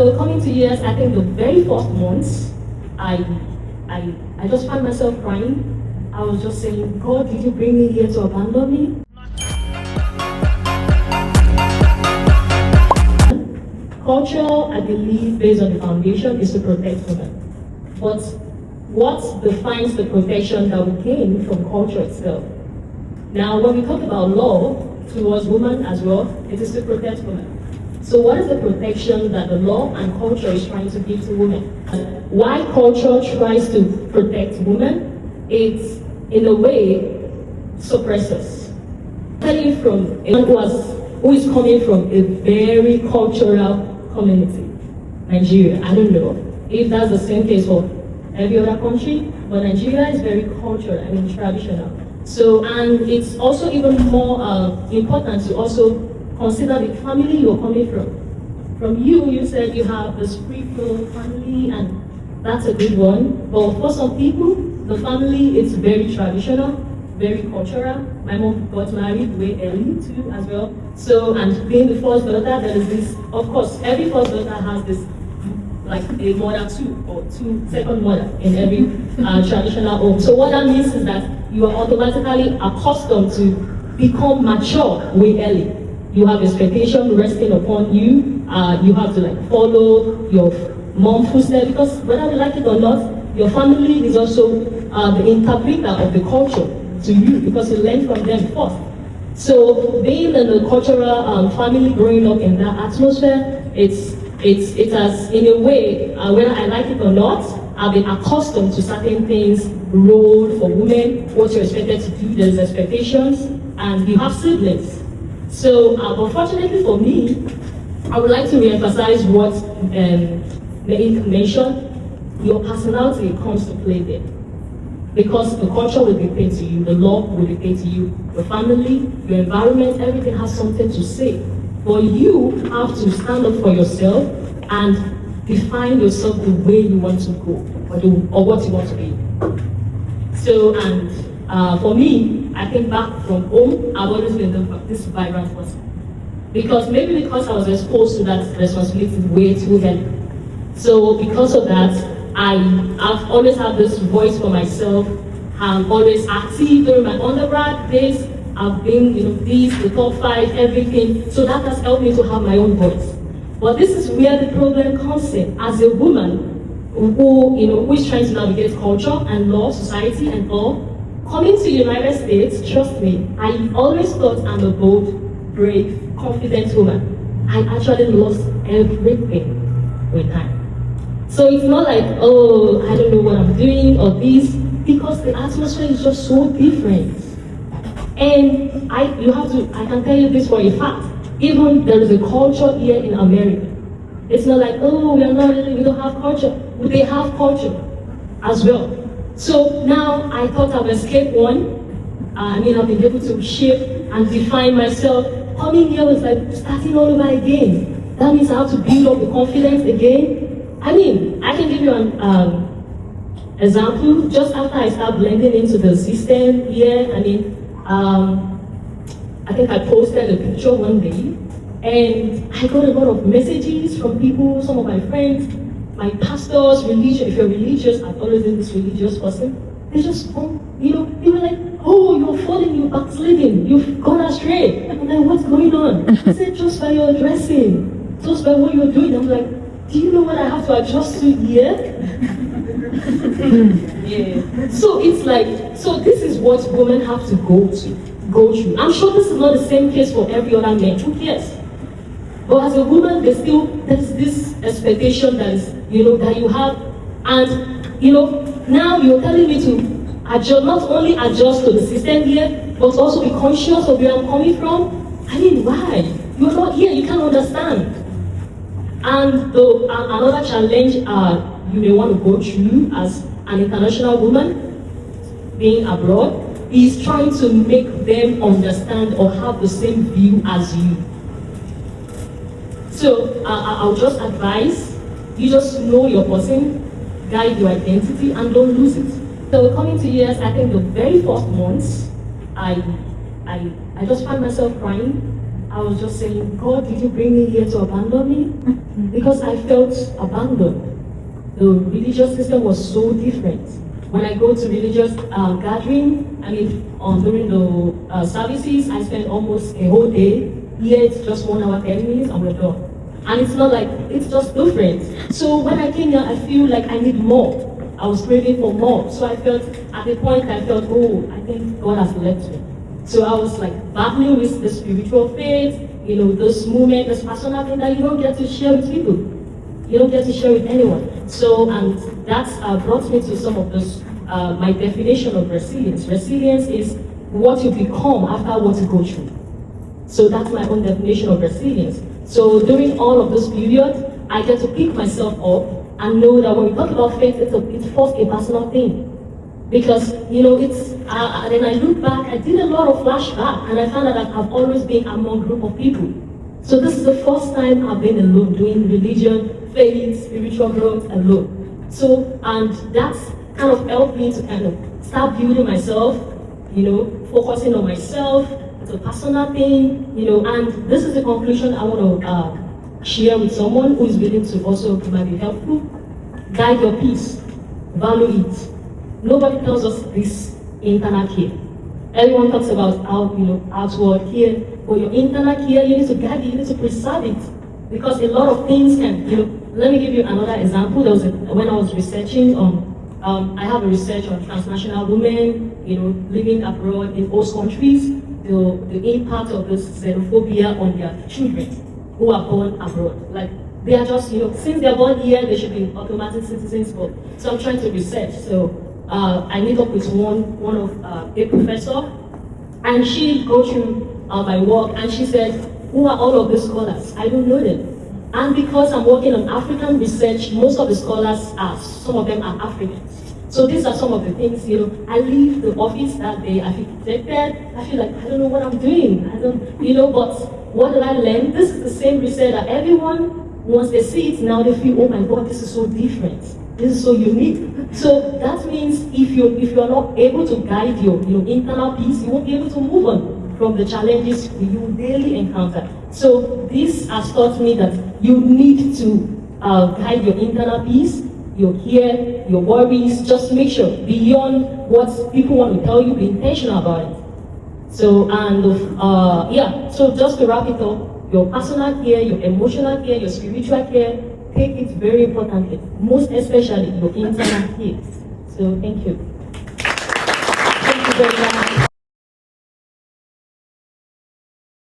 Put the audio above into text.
So coming to US, I think the very first months, I, I just found myself crying. I was just saying, God, did you bring me here to abandon me? Culture, I believe, based on the foundation, is to protect women. But what defines the protection that we gain from culture itself? Now, when we talk about law towards women as well, it is to protect women. So what is the protection that the law and culture is trying to give to women? Why culture tries to protect women? It's, in a way, suppresses. Telling you from anyone who is coming from a very cultural community, Nigeria. I don't know if that's the same case for every other country, but Nigeria is very cultural, traditional. So, and it's also even more important to also consider the family you're coming from. From you said you have the spiritual family, and that's a good one. But for some people, the family is very traditional, very cultural. My mom got married way early too, as well. So, and being the first daughter, there is this, of course, every first daughter has this, like a mother too, or second mother in every traditional home. So what that means is that you are automatically accustomed to become mature way early. You have expectation resting upon you. You have to follow your mom's footsteps, because whether you like it or not, your family is also the interpreter of the culture to you, because you learn from them first. So being in a cultural family, growing up in that atmosphere, it has, in a way, whether I like it or not, I've been accustomed to certain things, role for women, what you're expected to do, there's expectations, and you have siblings. So, unfortunately for me, I would like to re-emphasize what Meik mentioned. Your personality comes to play there. Because the culture will dictate to you, the law will dictate to you, your family, your environment, everything has something to say. But you have to stand up for yourself and define yourself the way you want to go, or what you want to be. So, and for me, I think back from home, I've always been this vibrant person. Because I was exposed to that responsibility way too early. So because of that, I've always had this voice for myself. I'm always active during my undergrad days. I've been, the top 5, everything. So that has helped me to have my own voice. But this is where the problem comes in. As a woman who is trying to navigate culture and law, society and all, coming to the United States, trust me, I always thought I'm a bold, brave, confident woman. I actually lost everything with time. So it's not like, oh, I don't know what I'm doing or this, because the atmosphere is just so different. And I can tell you this for a fact, even there is a culture here in America. It's not like, oh, we don't have culture. They have culture as well. So now I thought I've escaped one. I've been able to shape and define myself. Coming here was like starting all over again. That means I have to build up the confidence again. I can give you an example. Just after I started blending into the system here, I think I posted a picture one day, and I got a lot of messages from people, some of my friends, my pastors, religious. If you're religious, I've always been this religious person. They just, they were like, oh, you're falling, you're backsliding, you've gone astray. I'm like, what's going on? I said, just by your dressing, just by what you're doing. I'm like, do you know what I have to adjust to here? Yeah. So it's like, so this is what women have to go through. I'm sure this is not the same case for every other man. Who cares? But as a woman, there's this expectation that is, that you have, and now you're telling me to adjust, not only adjust to the system here, but also be conscious of where I'm coming from. Why? You're not here, you can't understand. And another challenge you may want to go through as an international woman, being abroad, is trying to make them understand or have the same view as you. So I'll just advise, you just know your person, guide your identity, and don't lose it. So coming to US, I think the very first months, I just found myself crying. I was just saying, God, did you bring me here to abandon me? Because I felt abandoned. The religious system was so different. When I go to religious gathering, I mean, during the services, I spend almost a whole day. Here it's just 1 hour, 10 minutes, and we're done. And it's not like, it's just different. So when I came here, I feel like I need more. I was craving for more. So I felt, at the point, I felt, oh, I think God has left me. So I was like battling with the spiritual faith, you know, this moment, this personal thing that you don't get to share with people. You don't get to share with anyone. So, and that brought me to some of this, my definition of resilience. Resilience is what you become after what you go through. So that's my own definition of resilience. So during all of this period, I get to pick myself up and know that when we talk about faith, it's first a personal thing. Because, you know, it's, then I look back, I did a lot of flashback, and I found out that I've always been among a group of people. So this is the first time I've been alone, doing religion, faith, spiritual growth alone. So, and that's kind of helped me to kind of start building myself, you know, focusing on myself. It's a personal thing, you know, and this is the conclusion I want to share with someone who is willing to also might be helpful. Guide your peace, value it. Nobody tells us this internal care. Everyone talks about out, you know, outward care, but your internal care, you need to guide it, you need to preserve it. Because a lot of things can, you know, let me give you another example. There was when I was researching I have a research on transnational women, you know, living abroad in host countries, the impact of this xenophobia on their children who are born abroad. Like, they are just, you know, since they're born here, they should be automatic citizens. So I'm trying to research. So I meet up with one of a professor, and she go through my work, and she said, who are all of the scholars? I don't know them. And because I'm working on African research, most of the scholars are, some of them are Africans. So these are some of the things, you know, I leave the office that day, I feel protected, I feel like, I don't know what I'm doing, I don't, you know, but what did I learn? This is the same research that everyone, once they see it now, they feel, oh my God, this is so different. This is so unique. So that means if you are not able to guide your internal peace, you won't be able to move on from the challenges you daily encounter. So this has taught me that you need to guide your internal peace, your care, your worries. Just make sure beyond what people want to tell you, be intentional about it. So and yeah. So just to wrap it up, your personal care, your emotional care, your spiritual care. Take it very importantly, most especially your internal care. So thank you. Thank you very much.